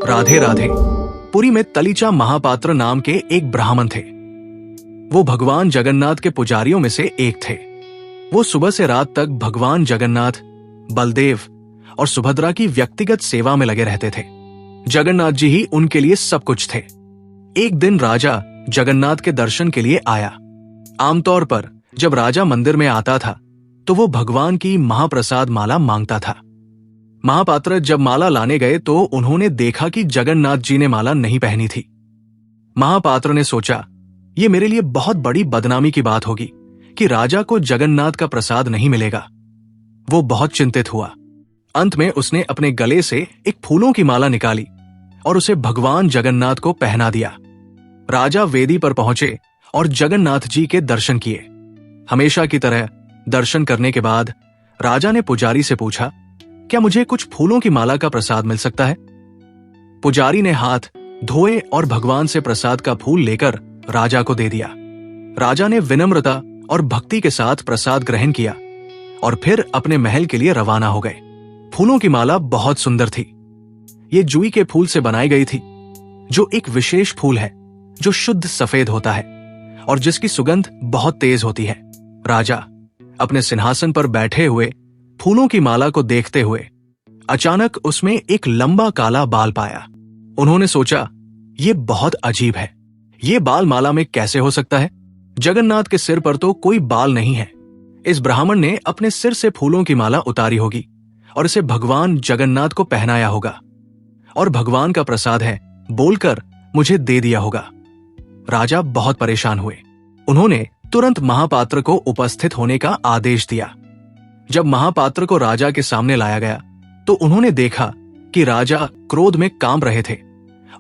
राधे राधे। पुरी में तलीचा महापात्र नाम के एक ब्राह्मण थे। वो भगवान जगन्नाथ के पुजारियों में से एक थे। वो सुबह से रात तक भगवान जगन्नाथ, बलदेव और सुभद्रा की व्यक्तिगत सेवा में लगे रहते थे। जगन्नाथ जी ही उनके लिए सब कुछ थे। एक दिन राजा जगन्नाथ के दर्शन के लिए आया। आमतौर पर जब राजा मंदिर में आता था तो वो भगवान की महाप्रसाद माला मांगता था। महापात्र जब माला लाने गए तो उन्होंने देखा कि जगन्नाथ जी ने माला नहीं पहनी थी। महापात्र ने सोचा, ये मेरे लिए बहुत बड़ी बदनामी की बात होगी कि राजा को जगन्नाथ का प्रसाद नहीं मिलेगा। वो बहुत चिंतित हुआ। अंत में उसने अपने गले से एक फूलों की माला निकाली और उसे भगवान जगन्नाथ को पहना दिया। राजा वेदी पर पहुंचे और जगन्नाथ जी के दर्शन किए। हमेशा की तरह दर्शन करने के बाद राजा ने पुजारी से पूछा, क्या मुझे कुछ फूलों की माला का प्रसाद मिल सकता है? पुजारी ने हाथ धोए और भगवान से प्रसाद का फूल लेकर राजा को दे दिया। राजा ने विनम्रता और भक्ति के साथ प्रसाद ग्रहण किया और फिर अपने महल के लिए रवाना हो गए। फूलों की माला बहुत सुंदर थी। ये जूई के फूल से बनाई गई थी, जो एक विशेष फूल है जो शुद्ध सफेद होता है और जिसकी सुगंध बहुत तेज होती है। राजा अपने सिंहासन पर बैठे हुए फूलों की माला को देखते हुए अचानक उसमें एक लंबा काला बाल पाया। उन्होंने सोचा, ये बहुत अजीब है। ये बाल माला में कैसे हो सकता है? जगन्नाथ के सिर पर तो कोई बाल नहीं है। इस ब्राह्मण ने अपने सिर से फूलों की माला उतारी होगी और इसे भगवान जगन्नाथ को पहनाया होगा और भगवान का प्रसाद है बोलकर मुझे दे दिया होगा। राजा बहुत परेशान हुए। उन्होंने तुरंत महापात्र को उपस्थित होने का आदेश दिया। जब महापात्र को राजा के सामने लाया गया तो उन्होंने देखा कि राजा क्रोध में कांप रहे थे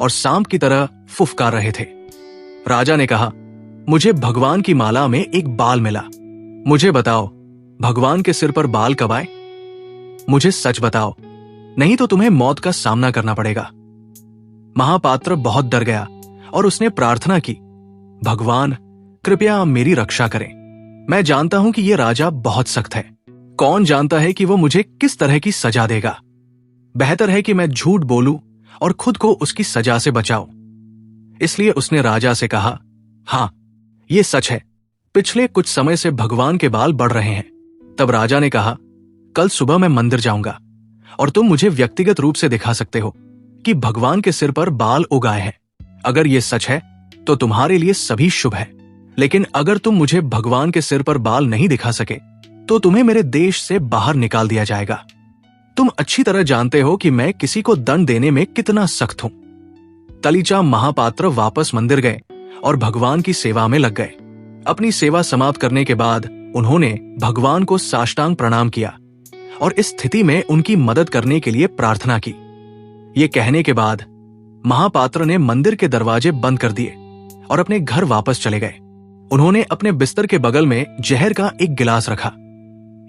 और सांप की तरह फुफकार रहे थे। राजा ने कहा, मुझे भगवान की माला में एक बाल मिला। मुझे बताओ, भगवान के सिर पर बाल कब आए? मुझे सच बताओ, नहीं तो तुम्हें मौत का सामना करना पड़ेगा। महापात्र बहुत डर गया और उसने प्रार्थना की, भगवान कृपया मेरी रक्षा करें। मैं जानता हूं कि यह राजा बहुत सख्त है। कौन जानता है कि वो मुझे किस तरह की सजा देगा। बेहतर है कि मैं झूठ बोलूं और खुद को उसकी सजा से बचाऊं। इसलिए उसने राजा से कहा, हां, यह सच है, पिछले कुछ समय से भगवान के बाल बढ़ रहे हैं। तब राजा ने कहा, कल सुबह मैं मंदिर जाऊंगा और तुम मुझे व्यक्तिगत रूप से दिखा सकते हो कि भगवान के सिर पर बाल उगाए हैं। अगर यह सच है तो तुम्हारे लिए सभी शुभ है, लेकिन अगर तुम मुझे भगवान के सिर पर बाल नहीं दिखा सके तो तुम्हें मेरे देश से बाहर निकाल दिया जाएगा। तुम अच्छी तरह जानते हो कि मैं किसी को दंड देने में कितना सख्त हूं। तलीचा महापात्र वापस मंदिर गए और भगवान की सेवा में लग गए। अपनी सेवा समाप्त करने के बाद उन्होंने भगवान को साष्टांग प्रणाम किया और इस स्थिति में उनकी मदद करने के लिए प्रार्थना की। ये कहने के बाद महापात्र ने मंदिर के दरवाजे बंद कर दिए और अपने घर वापस चले गए। उन्होंने अपने बिस्तर के बगल में जहर का एक गिलास रखा,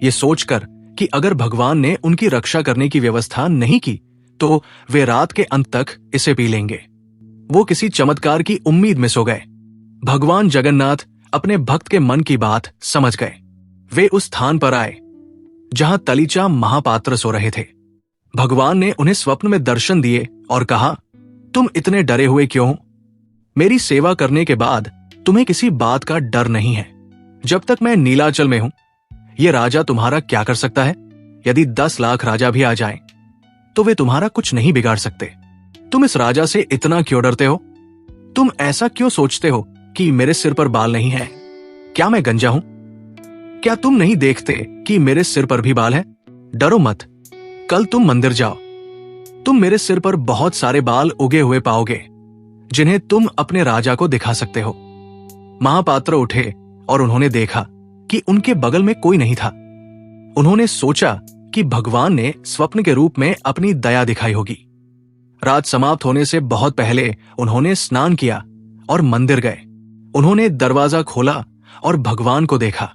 ये सोचकर कि अगर भगवान ने उनकी रक्षा करने की व्यवस्था नहीं की तो वे रात के अंत तक इसे पी लेंगे। वो किसी चमत्कार की उम्मीद में सो गए। भगवान जगन्नाथ अपने भक्त के मन की बात समझ गए। वे उस स्थान पर आए जहां तलीचा महापात्र सो रहे थे। भगवान ने उन्हें स्वप्न में दर्शन दिए और कहा, तुम इतने डरे हुए क्यों? मेरी सेवा करने के बाद तुम्हें किसी बात का डर नहीं है। जब तक मैं नीलाचल में हूं, यह राजा तुम्हारा क्या कर सकता है? यदि 10 लाख राजा भी आ जाएं, तो वे तुम्हारा कुछ नहीं बिगाड़ सकते। तुम इस राजा से इतना क्यों डरते हो? तुम ऐसा क्यों सोचते हो कि मेरे सिर पर बाल नहीं है? क्या मैं गंजा हूं? क्या तुम नहीं देखते कि मेरे सिर पर भी बाल है? डरो मत, कल तुम मंदिर जाओ। तुम मेरे सिर पर बहुत सारे बाल उगे हुए पाओगे जिन्हें तुम अपने राजा को दिखा सकते हो। महापात्र उठे और उन्होंने देखा कि उनके बगल में कोई नहीं था। उन्होंने सोचा कि भगवान ने स्वप्न के रूप में अपनी दया दिखाई होगी। रात समाप्त होने से बहुत पहले उन्होंने स्नान किया और मंदिर गए। उन्होंने दरवाजा खोला और भगवान को देखा।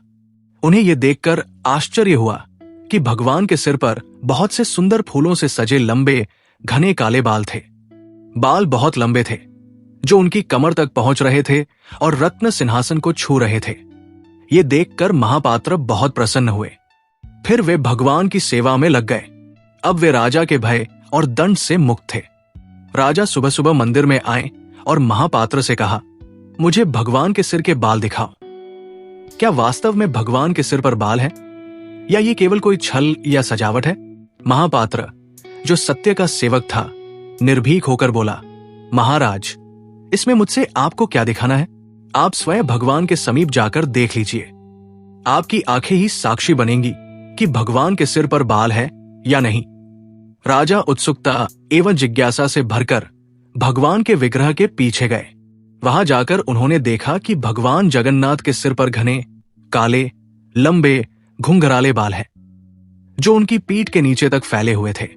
उन्हें यह देखकर आश्चर्य हुआ कि भगवान के सिर पर बहुत से सुंदर फूलों से सजे लंबे घने काले बाल थे। बाल बहुत लंबे थे जो उनकी कमर तक पहुंच रहे थे और रत्न सिंहासन को छू रहे थे। ये देखकर महापात्र बहुत प्रसन्न हुए। फिर वे भगवान की सेवा में लग गए। अब वे राजा के भय और दंड से मुक्त थे। राजा सुबह सुबह मंदिर में आए और महापात्र से कहा, मुझे भगवान के सिर के बाल दिखाओ। क्या वास्तव में भगवान के सिर पर बाल है या ये केवल कोई छल या सजावट है? महापात्र, जो सत्य का सेवक था, निर्भीक होकर बोला, महाराज, इसमें मुझसे आपको क्या दिखाना है? आप स्वयं भगवान के समीप जाकर देख लीजिए। आपकी आंखें ही साक्षी बनेंगी कि भगवान के सिर पर बाल है या नहीं। राजा उत्सुकता एवं जिज्ञासा से भरकर भगवान के विग्रह के पीछे गए। वहां जाकर उन्होंने देखा कि भगवान जगन्नाथ के सिर पर घने, काले, लंबे, घुंघराले बाल हैं, जो उनकी पीठ के नीचे तक फैले हुए थे।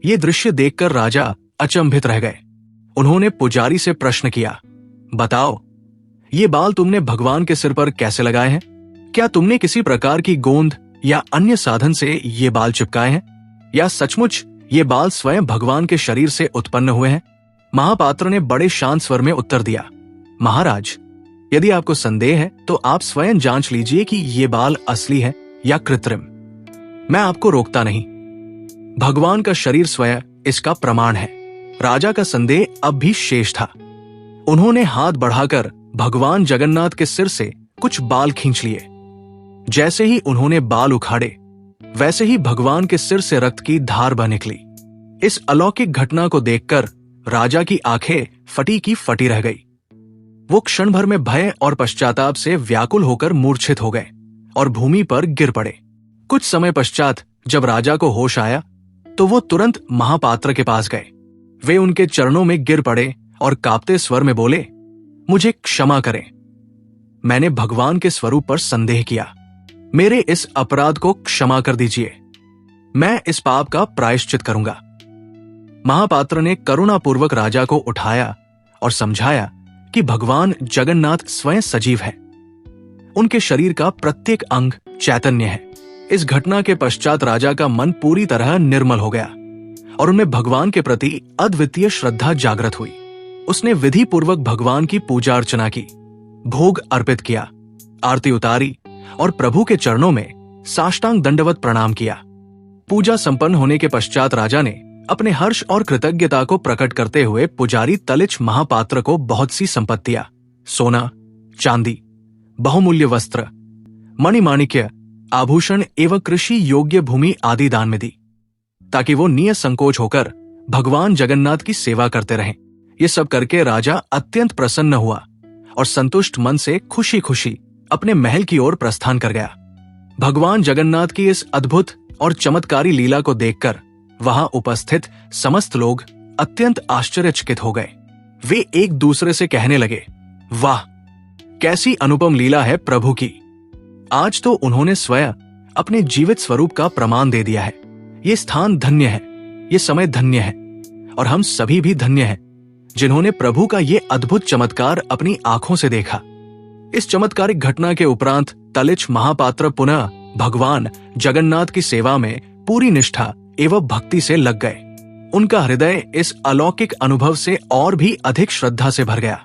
ये दृश्य देखकर राजा अचंभित रह गए। उन्होंने पुजारी से प्रश्न किया, बताओ, ये बाल तुमने भगवान के सिर पर कैसे लगाए हैं? क्या तुमने किसी प्रकार की गोंद या अन्य साधन से ये बाल चिपकाए हैं, या सचमुच ये बाल स्वयं भगवान के शरीर से उत्पन्न हुए हैं? महापात्र ने बड़े शांत स्वर में उत्तर दिया, महाराज, यदि आपको संदेह है तो आप स्वयं जांच लीजिए कि ये बाल असली है या कृत्रिम। मैं आपको रोकता नहीं। भगवान का शरीर स्वयं इसका प्रमाण है। राजा का संदेह अब भी शेष था। उन्होंने हाथ बढ़ाकर भगवान जगन्नाथ के सिर से कुछ बाल खींच लिए। जैसे ही उन्होंने बाल उखाड़े, वैसे ही भगवान के सिर से रक्त की धार बह निकली। इस अलौकिक घटना को देखकर राजा की आंखें फटी की फटी रह गई। वो क्षण भर में भय और पश्चाताप से व्याकुल होकर मूर्छित हो गए और भूमि पर गिर पड़े। कुछ समय पश्चात जब राजा को होश आया तो वो तुरंत महापात्र के पास गए। वे उनके चरणों में गिर पड़े और कांपते स्वर में बोले, मुझे क्षमा करें, मैंने भगवान के स्वरूप पर संदेह किया। मेरे इस अपराध को क्षमा कर दीजिए। मैं इस पाप का प्रायश्चित करूंगा। महापात्र ने करुणापूर्वक राजा को उठाया और समझाया कि भगवान जगन्नाथ स्वयं सजीव है। उनके शरीर का प्रत्येक अंग चैतन्य है। इस घटना के पश्चात राजा का मन पूरी तरह निर्मल हो गया और उनमें भगवान के प्रति अद्वितीय श्रद्धा जागृत हुई। उसने विधि पूर्वक भगवान की पूजा अर्चना की, भोग अर्पित किया, आरती उतारी और प्रभु के चरणों में साष्टांग दंडवत प्रणाम किया। पूजा संपन्न होने के पश्चात राजा ने अपने हर्ष और कृतज्ञता को प्रकट करते हुए पुजारी तलिच महापात्र को बहुत सी संपत्तियां, सोना, चांदी, बहुमूल्य वस्त्र, मणिमाणिक्य, आभूषण एवं कृषि योग्य भूमि आदि दान में दी, ताकि वो निसंकोच होकर भगवान जगन्नाथ की सेवा करते रहें। ये सब करके राजा अत्यंत प्रसन्न हुआ और संतुष्ट मन से खुशी खुशी अपने महल की ओर प्रस्थान कर गया। भगवान जगन्नाथ की इस अद्भुत और चमत्कारी लीला को देखकर वहां उपस्थित समस्त लोग अत्यंत आश्चर्यचकित हो गए। वे एक दूसरे से कहने लगे, वाह, कैसी अनुपम लीला है प्रभु की। आज तो उन्होंने स्वयं अपने जीवित स्वरूप का प्रमाण दे दिया है। ये स्थान धन्य है, ये समय धन्य है और हम सभी भी धन्य हैं जिन्होंने प्रभु का ये अद्भुत चमत्कार अपनी आंखों से देखा। इस चमत्कारिक घटना के उपरांत तलिच महापात्र पुनः भगवान जगन्नाथ की सेवा में पूरी निष्ठा एवं भक्ति से लग गए। उनका हृदय इस अलौकिक अनुभव से और भी अधिक श्रद्धा से भर गया।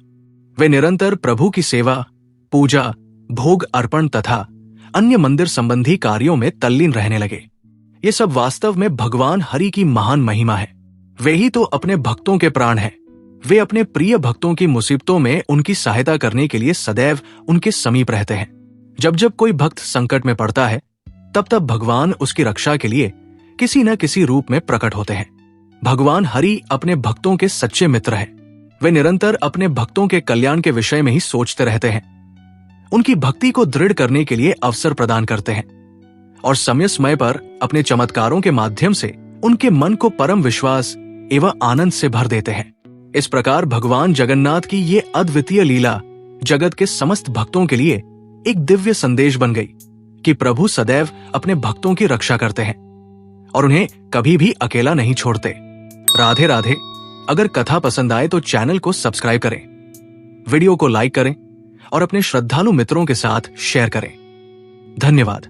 वे निरंतर प्रभु की सेवा, पूजा, भोग अर्पण तथा अन्य मंदिर संबंधी कार्यों में तल्लीन रहने लगे। ये सब वास्तव में भगवान हरि की महान महिमा है। वे ही तो अपने भक्तों के प्राण हैं। वे अपने प्रिय भक्तों की मुसीबतों में उनकी सहायता करने के लिए सदैव उनके समीप रहते हैं। जब जब कोई भक्त संकट में पड़ता है, तब तब भगवान उसकी रक्षा के लिए किसी न किसी रूप में प्रकट होते हैं। भगवान हरि अपने भक्तों के सच्चे मित्र हैं। वे निरंतर अपने भक्तों के कल्याण के विषय में ही सोचते रहते हैं, उनकी भक्ति को दृढ़ करने के लिए अवसर प्रदान करते हैं और समय समय पर अपने चमत्कारों के माध्यम से उनके मन को परम विश्वास एवं आनंद से भर देते हैं। इस प्रकार भगवान जगन्नाथ की ये अद्वितीय लीला जगत के समस्त भक्तों के लिए एक दिव्य संदेश बन गई कि प्रभु सदैव अपने भक्तों की रक्षा करते हैं और उन्हें कभी भी अकेला नहीं छोड़ते। राधे राधे। अगर कथा पसंद आए तो चैनल को सब्सक्राइब करें, वीडियो को लाइक करें और अपने श्रद्धालु मित्रों के साथ शेयर करें। धन्यवाद।